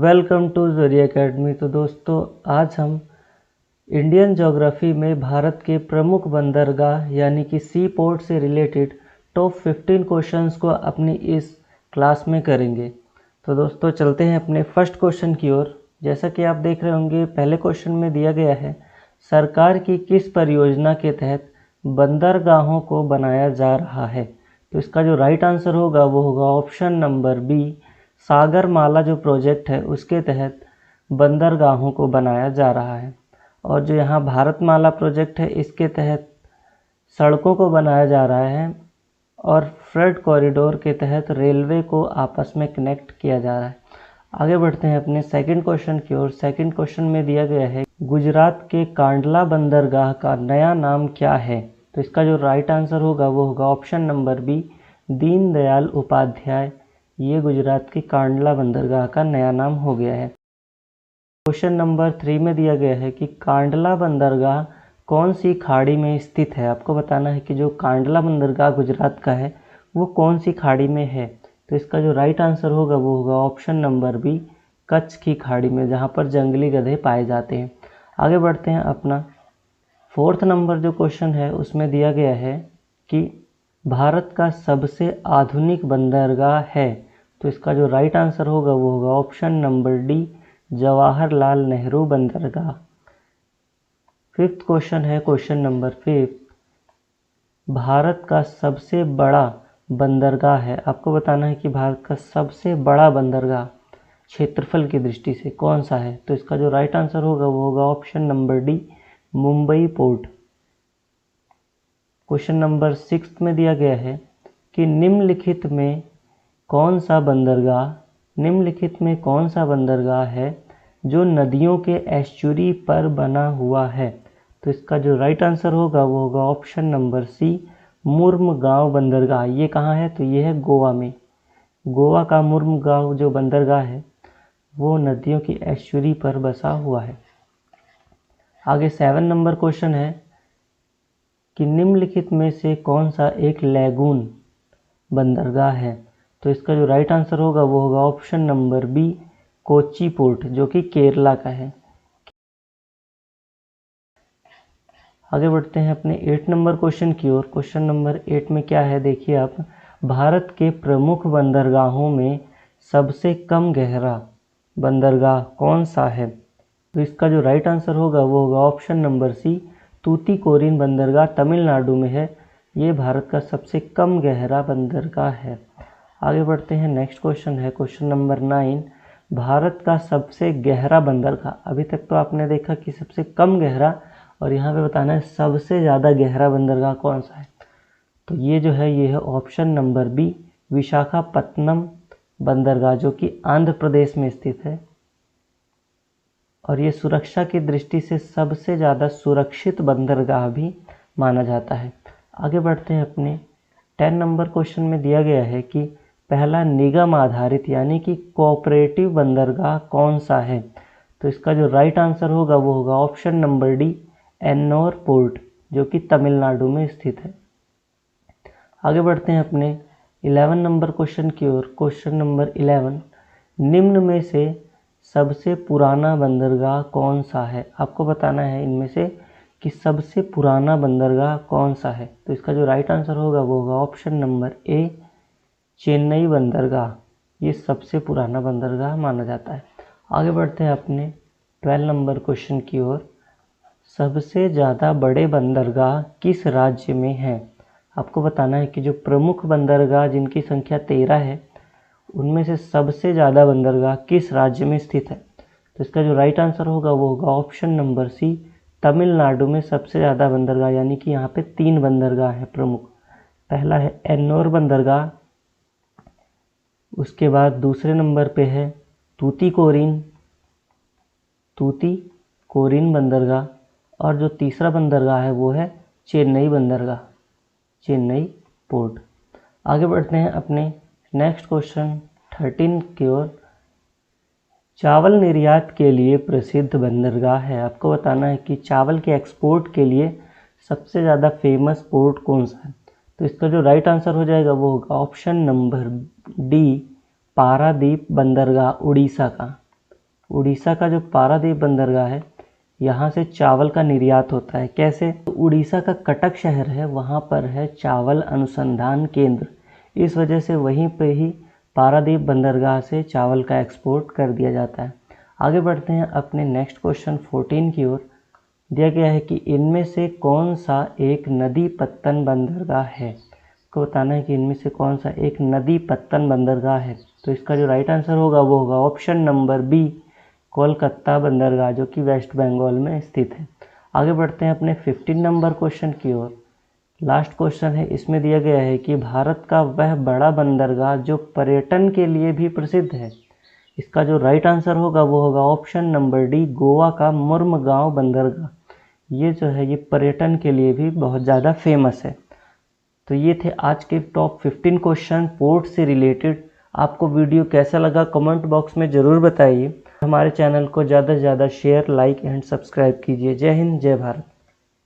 Welcome to ज़रिए academy. तो दोस्तों, आज हम इंडियन ज्योग्राफी में भारत के प्रमुख बंदरगाह यानी कि सी पोर्ट से रिलेटेड टॉप 15 क्वेश्चंस को अपनी इस क्लास में करेंगे। तो दोस्तों, चलते हैं अपने फर्स्ट क्वेश्चन की ओर। जैसा कि आप देख रहे होंगे, पहले क्वेश्चन में दिया गया है, सरकार की किस परियोजना के तहत बंदरगाहों को बनाया जा रहा है। तो इसका जो राइट आंसर होगा वो होगा ऑप्शन नंबर बी, सागरमाला जो प्रोजेक्ट है उसके तहत बंदरगाहों को बनाया जा रहा है। और जो यहाँ भारतमाला प्रोजेक्ट है इसके तहत सड़कों को बनाया जा रहा है और फ्रेट कॉरिडोर के तहत रेलवे को आपस में कनेक्ट किया जा रहा है। आगे बढ़ते हैं अपने सेकंड क्वेश्चन की ओर। सेकंड क्वेश्चन में दिया गया है, गुजरात के कांडला बंदरगाह का नया नाम क्या है। तो इसका जो राइट आंसर होगा वो होगा option number b, Deendayal Upadhyay. ये गुजरात के कांडला बंदरगाह का नया नाम हो गया है। क्वेश्चन नंबर 3 में दिया गया है कि कांडला बंदरगाह कौन सी खाड़ी में स्थित है। आपको बताना है कि जो कांडला बंदरगाह गुजरात का है वो कौन सी खाड़ी में है। तो इसका जो राइट आंसर होगा वो होगा ऑप्शन नंबर बी, कच्छ की खाड़ी में, जहाँ पर जंगली गधे पाए जाते हैं। आगे बढ़ते हैं अपना फोर्थ नंबर जो क्वेश्चन है उसमें दिया गया है कि भारत का सबसे आधुनिक बंदरगाह है। तो इसका जो राइट आंसर होगा वो होगा option number D, Jawaharlal Nehru बंदरगाह। फिफ्थ क्वेश्चन है क्वेश्चन नंबर 5, भारत का सबसे बड़ा बंदरगाह है। आपको बताना है कि भारत का सबसे बड़ा बंदरगाह क्षेत्रफल की दृष्टि से कौन सा है। तो इसका जो राइट आंसर होगा वो होगा option number D, Mumbai port. Question number 6 में दिया गया है कि निम्नलिखित में कौन सा बंदरगाह है जो नदियों के एस्चुरी पर बना हुआ है। तो इसका जो राइट आंसर होगा वो होगा ऑप्शन नंबर सी, मुर्मगांव बंदरगाह। ये कहाँ है? तो ये है गोवा में। गोवा का मुर्मगांव जो बंदरगाह है वो नदियों की एस्चुरी पर बसा हुआ है। आगे 7 नंबर क्वेश्चन है कि निम्नलिखित में से कौन सा एक लैगून बंदरगाह है। तो इसका जो राइट आंसर होगा वो होगा option number b, Kochi port, जो कि केरला का है। आगे बढ़ते हैं अपने 8 नंबर क्वेश्चन की ओर। क्वेश्चन नंबर 8 में क्या है देखिए आप, भारत के प्रमुख बंदरगाहों में सबसे कम गहरा बंदरगाह कौन सा है। तो इसका जो राइट आंसर होगा वो होगा ऑप्शन नंबर सी, तूतीकोरिन बंदरगाह तमिलनाडु में है। ये भारत का सबसे कम गहरा बंदरगाह है। आगे बढ़ते हैं, नेक्स्ट क्वेश्चन है क्वेश्चन नंबर 9, भारत का सबसे गहरा बंदरगाह। अभी तक तो आपने देखा कि सबसे कम गहरा, और यहाँ पे बताना है सबसे ज़्यादा गहरा बंदरगाह कौन सा है। तो ये जो है ये है ऑप्शन नंबर बी, विशाखापत्तनम बंदरगाह, जो कि आंध्र प्रदेश में स्थित है और ये सुरक्षा की दृष्टि से सबसे ज़्यादा सुरक्षित बंदरगाह भी माना जाता है। आगे बढ़ते हैं अपने 10 नंबर क्वेश्चन में दिया गया है कि पहला निगम आधारित यानी कि कोऑपरेटिव बंदरगाह कौन सा है। तो इसका जो राइट आंसर होगा वो होगा option number D, Ennore port, जो कि तमिलनाडु में स्थित है। आगे बढ़ते हैं अपने 11 नंबर क्वेश्चन की ओर। क्वेश्चन नंबर 11, निम्न में से सबसे पुराना बंदरगाह कौन सा है। आपको बताना है इनमें से कि सबसे पुराना बंदरगाह कौन सा है। तो इसका जो राइट आंसर होगा वो होगा ऑप्शन नंबर ए, चेन्नई बंदरगाह। ये सबसे पुराना बंदरगाह माना जाता है। आगे बढ़ते हैं अपने 12 नंबर क्वेश्चन की ओर। सबसे ज़्यादा बड़े बंदरगाह किस राज्य में हैं। आपको बताना है कि जो प्रमुख बंदरगाह जिनकी संख्या 13 है उनमें से सबसे ज़्यादा बंदरगाह किस राज्य में स्थित है। तो इसका जो राइट आंसर होगा वो होगा ऑप्शन नंबर सी, तमिलनाडु में सबसे ज़्यादा बंदरगाह, यानी कि यहाँ पे 3 बंदरगाह हैं प्रमुख। पहला है एन्नोर बंदरगाह, उसके बाद दूसरे नंबर पे है तूतीकोरिन बंदरगाह, और जो तीसरा बंदरगाह है वो है चेन्नई बंदरगाह, चेन्नई पोर्ट। आगे बढ़ते हैं अपने नेक्स्ट क्वेश्चन 13 की ओर। चावल निर्यात के लिए प्रसिद्ध बंदरगाह है। आपको बताना है कि चावल के एक्सपोर्ट के लिए सबसे ज़्यादा फेमस पोर्ट कौन सा है। तो इसका जो राइट आंसर हो जाएगा वो होगा ऑप्शन नंबर डी, पारादीप बंदरगाह उड़ीसा का। उड़ीसा का जो पारादीप बंदरगाह है, यहाँ से चावल का निर्यात होता है। कैसे? तो उड़ीसा का कटक शहर है, वहाँ पर है चावल अनुसंधान केंद्र, इस वजह से वहीं पे ही पारादीप बंदरगाह से चावल का एक्सपोर्ट कर दिया जाता है। आगे बढ़ते हैं अपने नेक्स्ट क्वेश्चन 14 की ओर। दिया गया है कि इनमें से कौन सा एक नदी पत्तन बंदरगाह है। को बताना है कि इनमें से कौन सा एक नदी पत्तन बंदरगाह है। तो इसका जो राइट आंसर होगा वो होगा ऑप्शन नंबर बी, कोलकाता बंदरगाह, जो कि वेस्ट बंगाल में स्थित है। आगे बढ़ते हैं अपने 15 नंबर क्वेश्चन की ओर। लास्ट क्वेश्चन है, इसमें दिया गया है कि भारत का वह बड़ा बंदरगाह जो पर्यटन के लिए भी प्रसिद्ध है। इसका जो राइट आंसर होगा वो होगा ऑप्शन नंबर डी, गोवा का मुर्मगांव बंदरगाह। ये जो है ये पर्यटन के लिए भी बहुत ज़्यादा फेमस है। तो ये थे आज के टॉप 15 क्वेश्चन पोर्ट से रिलेटेड। आपको वीडियो कैसा लगा कमेंट बॉक्स में ज़रूर बताइए। हमारे चैनल को ज़्यादा से ज़्यादा शेयर, लाइक एंड सब्सक्राइब कीजिए। जय हिंद, जय भारत।